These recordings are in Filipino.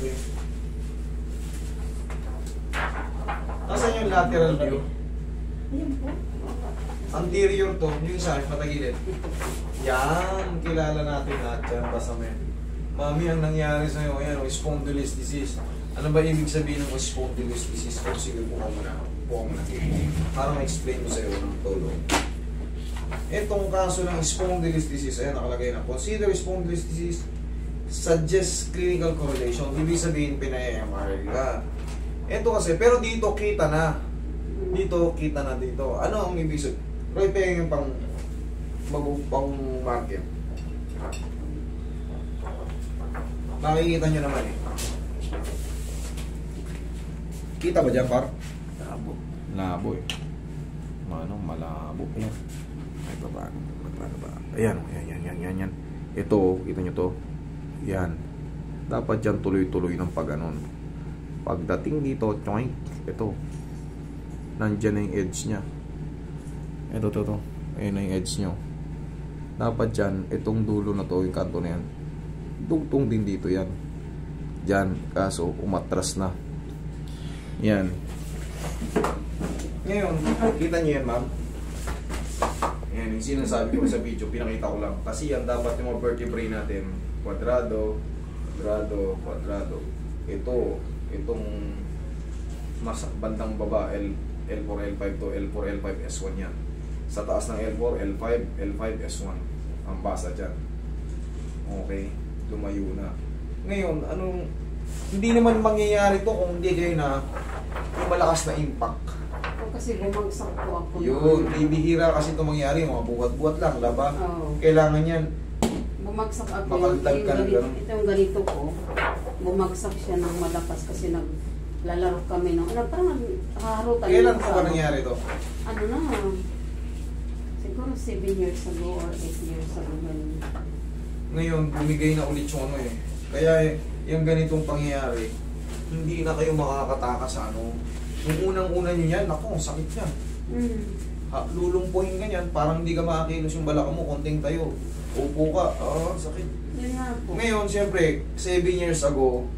eh. Nasaan yung lateral view? Ayan po. Anterior to, yung isa, patagilid. Yan, kilala natin lahat yan, basta may. Mami, ang nangyari sa'yo, ayan, spondylolisthesis. Ano ba ibig sabihin ng spondylolisthesis? O sige, buka mo na. Para ma-explain mo sa'yo ng tulong. Itong kaso ng spondylolisthesis, ayan, nakalagay na. Consider spondylolisthesis suggests clinical correlation. Ibig sabihin, pinay-MRI ka. Ito kasi, pero dito kita na. Dito, kita na dito. Ano ang ibig sabihin? Roy, payang yung pang market. Makikita nyo naman eh. Kita ba dyan, par? Labo. Labo eh. Malabo. Ayan. Ay, baba. Ayan. Yan. Ito, kita nyo to. Yan. Dapat dyan tuloy-tuloy ng pag-anon. Pagdating dito, choink. Ito. Nandyan na yung edge nya. Ito. Ayan na yung edge nyo. Dapat dyan, itong dulo na to, yung kanto na yan. Dugtong din dito yan. Dyan, kaso umatras na. Yan. Ngayon, kita nyo yan, ma'am. Yan, yung sinasabi ko sa video, pinakita ko lang. Kasi yan, dapat yung mga vertebrae natin, kwadrado. Itong mas bandang baba, L4, L5 to L4, L5, S1 yan. Sa taas ng L4, L5, L5, S1. Ang basa dyan. Okay, lumayo na. Ngayon, hindi naman mangyayari to kung hindi kayo na yung malakas na impact. O kasi bumagsak po ako. Yun, bibihira kasi ito mangyari, mga buhat-buhat lang, laba. Oo. Kailangan yan. Bumagsak ako. Makaldal ka ng gano'n. Itong ganito ko, bumagsak siya ng malakas kasi naglalaro kami ng, parang harutan. Kailan po ba nangyari to? Ano na, siguro 7 years ago or 8 years ago. Ngayon, bumigay na ulit yung ano eh. Kaya yung ganitong pangyayari, hindi na kayo makakataka sa ano. Yung unang-una nyo yan, naku, sakit yan. Lulumpuhin ka yan, parang hindi ka makakilos yung balak mo, konting tayo. Upo ka, sakit. Yun nga po. Ngayon, siyempre, 7 years ago,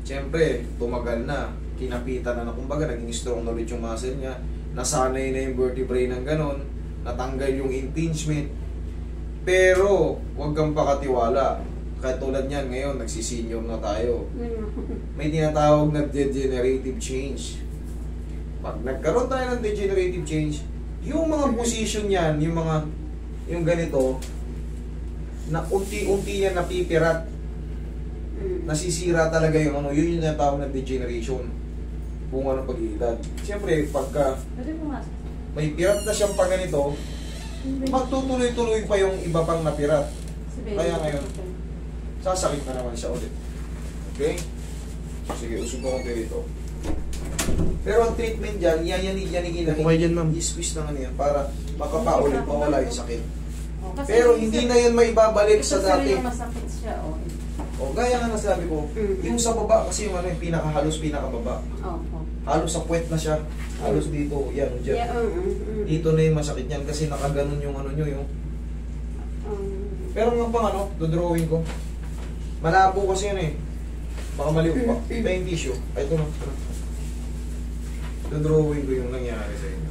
siyempre, tumagal na. Kinapitan na kumbaga, naging strong na ulit yung muscle niya. Nasanay na yung vertebrae ng ganon. Natanggal yung impingement. Pero, huwag kang pakatiwala. Katulad niyan, ngayon, nagsisenior na tayo. May tinatawag na degenerative change. Pag nagkaroon tayo ng degenerative change, yung mga position yan, yung ganito, na unti-unti yan napipirat. Nasisira talaga yung yun yung tinatawag na degeneration. Bunga ng pag-iedad. Siyempre, pagka may pirat na siyang pag ganito, magtutuloy-tuloy pa yung iba pang napirat. Kaya ngayon, sasakit na naman siya ulit. Okay? Sige, usog ko konti rito. Pero ang treatment dyan, yanigin na i-squeeze na yan para makapaulit, mawala yung sakit. Pero hindi na yan maibabalik sa dati. Masakit siya, Gaya nga nasabi ko, yung sa baba kasi yung yung pinakababa. Halos sa puwet na siya. Halos dito, yan, dyan. Dito na yung masakit yan kasi nakaganon yung nyo yung. Pero nga pang dodrawing ko. Malabo kasi yan eh. Baka maliw pa. Ito yung tissue. Ito na. Dodrawing ko yung nangyari sa inyo.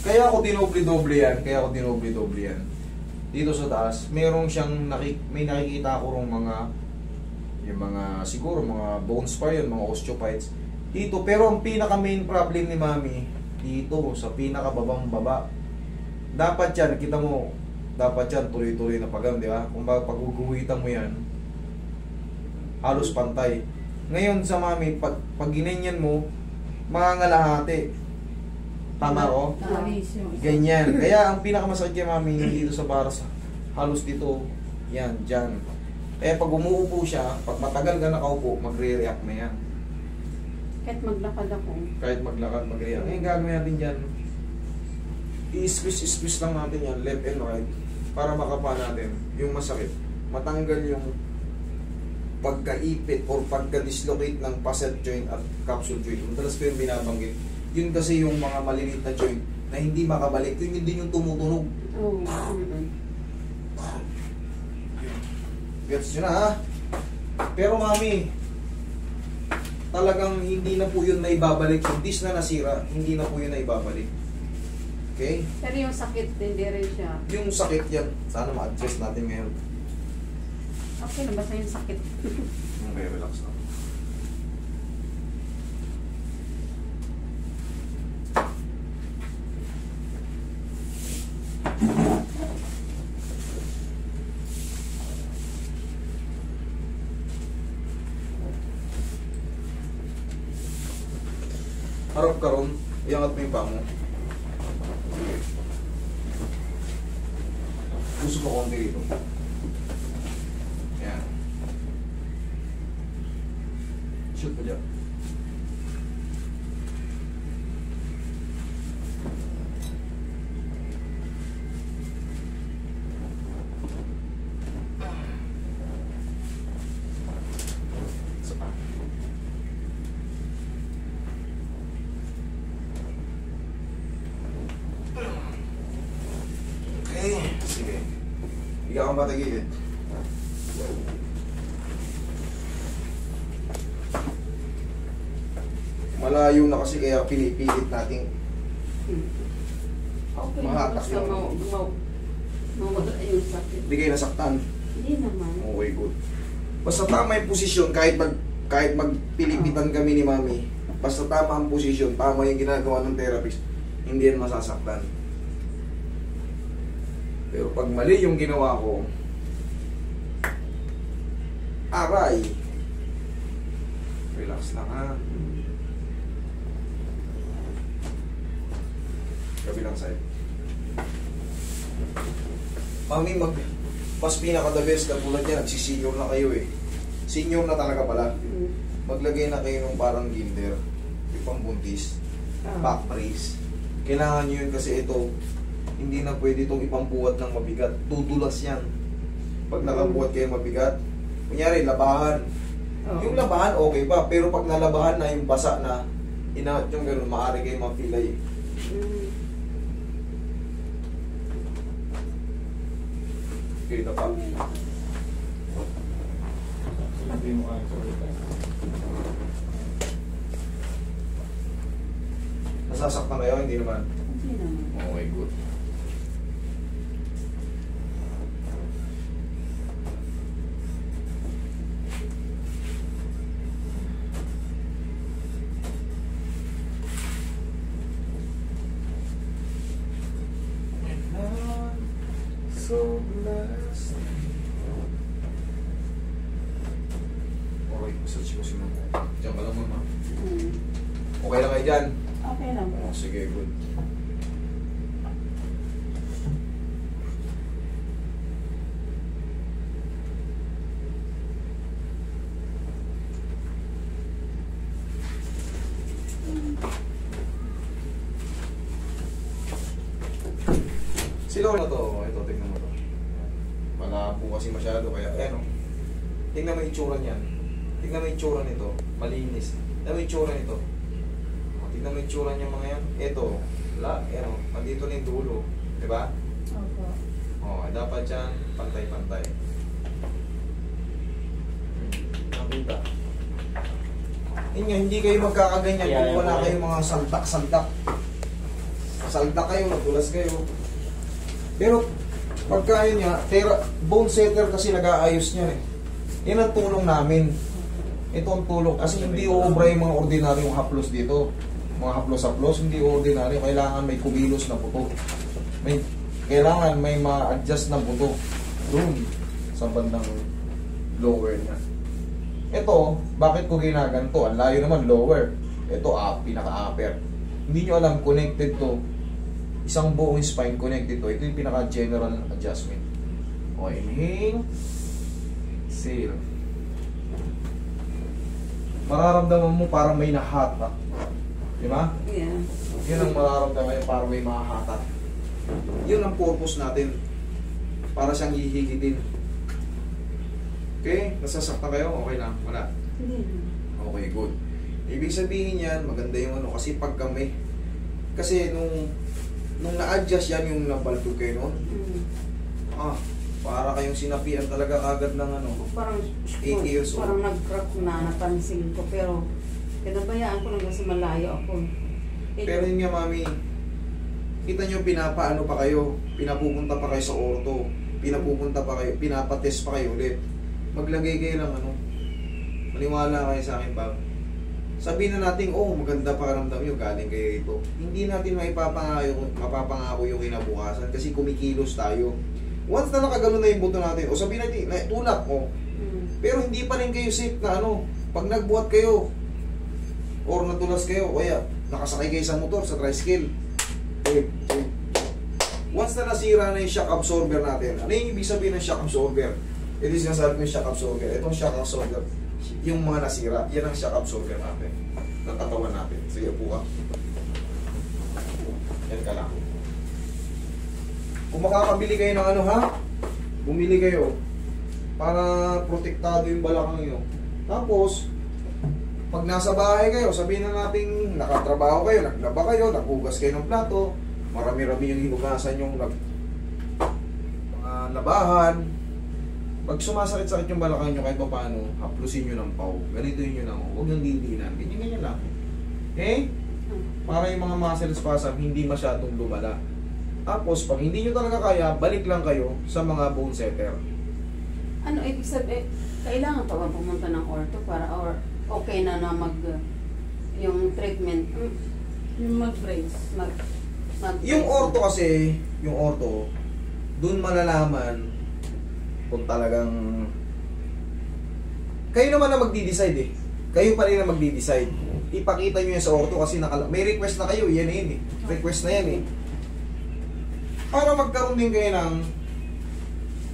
Kaya ako dinoble-doble yan. Dito sa taas, merong siyang may nakikita ako rong siguro mga bones pa yun, mga osteophytes. Dito, pero ang pinaka main problem ni Mami, dito, sa pinakababang baba. Dapat yan, kita mo, tuloy-tuloy na pagam, di ba? Kung pag guguhitan mo yan, halos pantay. Ngayon sa Mami, pag ginanyan mo, mangangalahati. Tama ko? Ganyan. Kaya ang pinakamasakit kay Mami dito sa baras, halos dito, yan, dyan. Kaya pag umuupo siya, pag matagal ka nakaupo, magre-react na yan. Kahit maglakad ako. Kahit maglakad, mag-react. Ngayon gagawin natin dyan. I-squeeze lang natin yan, left and right, para makapa natin yung masakit. Matanggal yung pagkaipit or pagka-dislocate ng facet joint at capsule joint. Madalas ko yung binabanggit. Yun kasi yung mga maliliit na joint na hindi makabalik. Yun din yung tumutunog. Oo. Gets nyo na ha? Pero mami, talagang hindi na po yun na ibabalik. Yung disc na nasira, hindi na po yun na ibabalik. Okay? Pero yung sakit, hindi rin siya. Yung sakit yan, sana ma-address natin ngayon. Okay na, basta yung sakit. Okay, relax na. Harap ka ron, iangat mo yung paa mo. Puso mo konti dito. Yan. Shoot pa dyan. Okay, sige. Higa kang patagilid. Malayo na kasi kaya pinipilit natin. Okay, Mahatak basta yun. mawala yung sakit. Hindi kayo nasaktan. Hindi naman. Okay, good. Basta tama yung posisyon, kahit magpilipitan kami ni Mami, basta tama ang posisyon, tama yung ginagawa ng therapist, hindi yan masasaktan. Pero pag mali yung ginawa ko, aray! Relax lang ha. Kabilang side. Mami, mas pinaka-the best katulad yan, nagsisenior na kayo eh. Senior na talaga pala. Maglagay na kayo ng parang ginder, yung pambuntis, back brace. Kailangan nyo yun kasi ito, hindi na pwede itong ipambuhat ng mabigat. Tutulas yan. Pag nakabuhat kayo mabigat, kunyari, labahan. Yung labahan, okay pa. Pero pag nalabahan na, yung basa na, inaat yung gano'n, maaari kayo mapilay. Okay, ito pa. Nasasaktan kayo? Hindi naman. Hindi naman. Okay, good. So blessed. Okay, massage mo si Mama. Diyan ka lang, Mama. Okay lang kayo dyan? Okay lang. Oh, sige, good. Sino na to? Ito, tignan mo to. Malabo kasi masyado, kaya ayan o. Tignan mo yung itsura niyan. Tignan mo yung itsura nito. Malinis. Tignan mo yung itsura nito. Tignan mo yung itsura niya mga yan. Ito. Wala. Ayan o. Nandito na yung dulo. Diba? Opo. O, dapat yan pantay-pantay. Nakita. Yun nga, hindi kayo magkakaganyan kung wala kayong mga saldak-saldak. Saldak kayo, nagulas kayo. Pero, pagka yun nga, bone setter kasi nag-aayos niyan eh. Yan ang tulong namin. Ito ang tulong. Kasi hindi uubra yung mga ordinaryong haplos dito. Mga haplos-haplos, hindi ordinaryo. Kailangan may kumilos na buto. Kailangan may ma-adjust na buto. Doon, sa bandang lower niya. Ito, bakit ko ginaganto? Ang layo naman, lower. Ito, pinaka-upper. Hindi nyo alam, connected to. Isang buong spine connected to. Ito yung pinaka-general adjustment. O, inhale. Exhale. mararamdaman mo parang may nahatak. Di ba? Yeah. Yun ang mararamdaman nyo, parang may mahahatak. Yun ang purpose natin. Para siyang hihigitin. Okay? Nasasaktan kayo? Okay lang? Wala? Hindi. Okay, good. Ibig sabihin yan, maganda yung ano, kasi pagka may... Kasi nung na-adjust yan yung nabaltog kayo noon, para kayong sinapian talaga agad ng ano, Parang 8 years old. Parang nag-crack na napansin ko, pero pinabayaan ko lang kasi malayo ako. Pero yun nga, mami, kita nyo, pinapaano pa kayo, pinapupunta pa kayo sa orto, pinapupunta pa kayo, pinapatest pa kayo ulit. Maglagay kayo ng ano, maniwala kayo sa akin, Bob. Sabihin na natin, oh, maganda pakiramdam nyo, galing kayo ito. Hindi natin mapapangako yung kinabukasan kasi kumikilos tayo. Once na nakagano na yung buto natin, o sabihin natin, tulak, oh. Pero hindi pa rin kayo safe na ano, pag nagbuhat kayo, or natulas kayo, o kaya, nakasakay kayo sa motor, sa tricycle. Once na nasira na yung shock absorber natin, ano yung ibig sabihin ng shock absorber? Ito yung sinasabi ko yung shock absorber. Itong shock absorber, yung mga nasira, yan ang shock absorber natin, ng katawan natin. Sige, po ka. Yan ka lang. Kung makakabili kayo ng ano, ha? Bumili kayo para protektado yung balakang nyo. Tapos, pag nasa bahay kayo, sabihin na natin nakatrabaho kayo, naglaba kayo, naghugas kayo ng plato, marami-rami yung hinugasan yung mga labahan. Pag sumasakit-sakit yung balakang nyo kahit pa paano, haplusin nyo ng pau. Ganito yun lang. Huwag nang didinan. Ganyan lang. Okay? Para yung mga muscle spasm hindi masyadong lumala. Tapos, pag hindi nyo talaga kaya, balik lang kayo sa mga bone setter. Ano ibig sabihin? Kailangan pa ba pumunta ng ortho para or okay na yung treatment? Yung mag-brace. Yung ortho kasi, yung ortho, dun malalaman kung talagang kayo naman na magdi-decide eh. Kayo pa rin na magdi-decide. Ipakita nyo yan sa ortho kasi may request na kayo, yan eh. Request na yan eh. Para magkaroon din kayo ng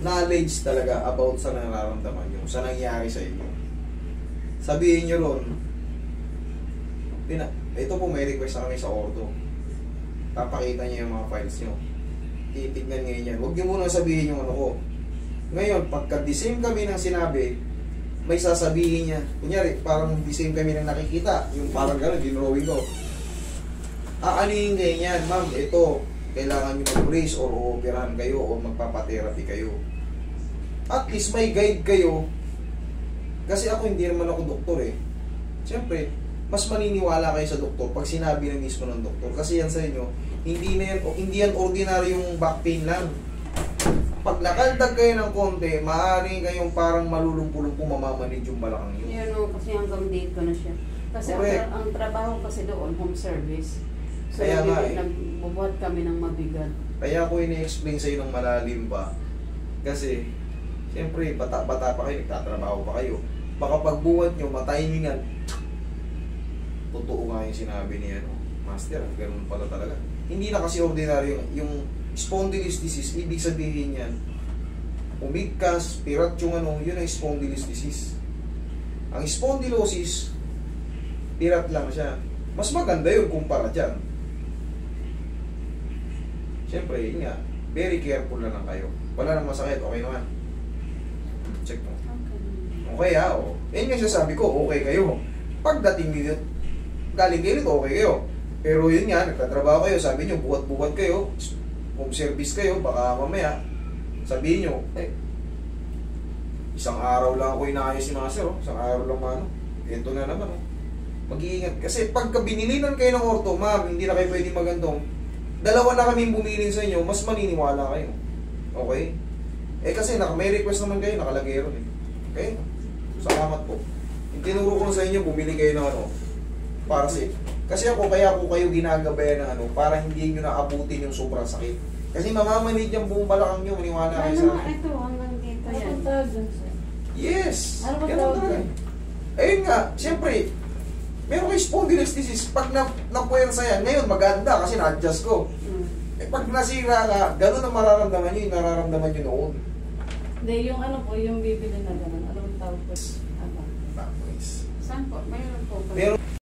knowledge talaga about sa nararamdaman nyo, sa nangyari sa inyo. Sabihin nyo ron, ito po may request na kami sa ortho. Papakita nyo yung mga files nyo. Titignan ngayon yan. Huwag nyo muna sabihin yung ano ko. Ngayon, pagka the same kami ng sinabi, may sasabihin niya. Kunyari, parang the same kami ng nakikita. Yung parang gano'n, dinrawing ko. Aanihin kayo yan, ma'am, ito, kailangan nyo mag-brace or operahan kayo o magpapatherapy kayo. At least may guide kayo. Kasi ako hindi naman ako doktor eh. Siyempre, mas maniniwala kayo sa doktor pag sinabi na mismo ng doktor. Kasi yan sa inyo, hindi yan ordinaryong back pain lang. Pag nakaldag kayo ng konti, maaari kayong parang malulumpo-lumpo mamamanid yung balakang nyo. Yun o, kasi hanggang dito na siya. Kasi ang trabaho kasi doon, home service. So, kaya nga nagbubuhat kami ng mabigat. Kaya ako ini-explain sa iyo ng malalim pa. Kasi, siyempre, bata-bata pa kayo, nagtatrabaho pa kayo. Baka pagbuhat nyo, matimingan. Totoo nga yung sinabi niya, no? Master, ganun pala talaga. Hindi na kasi ordinary yung spondylosis, ibig sabihin yan, umigkas, pirat yung ano, yun ang spondylosis. Ang spondylosis, pirat lang siya. Mas maganda yun kumpara dyan. Siyempre, yun nga, very careful na lang kayo. Wala nang masakit, okay naman. Check mo. Okay ha, o. Yan yung sasabi ko, okay kayo. Pagdating nyo, galing kayo nito, okay kayo. Pero yun nga, nagtatrabaho kayo, sabi nyo, buhat-buhat kayo, home service kayo, baka mamaya, sabihin nyo, isang araw lang ako inaayos si Master, isang araw lang mano, ito na naman, mag-iingat. Kasi pagka binilinan kayo ng ortho, ma'am, hindi na kayo pwede magandong, dalawa na kaming bumilin sa inyo, mas maniniwala kayo. Okay? Kasi may request naman kayo, nakalagay ron eh. Okay? Salamat po. Tinuro ko sa inyo, bumili kayo ng ano, para safe. Kasi kaya ako kayo ginagabayan ng ano, para hindi nyo naabutin yung sobrang sakit. Kasi mamamanid yung buong balakang nyo, maniwala kayo sa akin. Ito, hanggang dito yan. Ano tawag dun, sir? Yes! Ano ba Yan tawag talaga. dun? Ayun nga, siyempre, meron kayo spondylolisthesis. Pag napuwersa yan, ngayon maganda kasi na-adjust ko. Pag nasira ka, gano'n ang mararamdaman nyo, yung nararamdaman nyo noon. Hindi, yung ano po, yung bibili na gano'n. Anong tawag po? Ano? Backways. Saan po? Mayroon po. Pero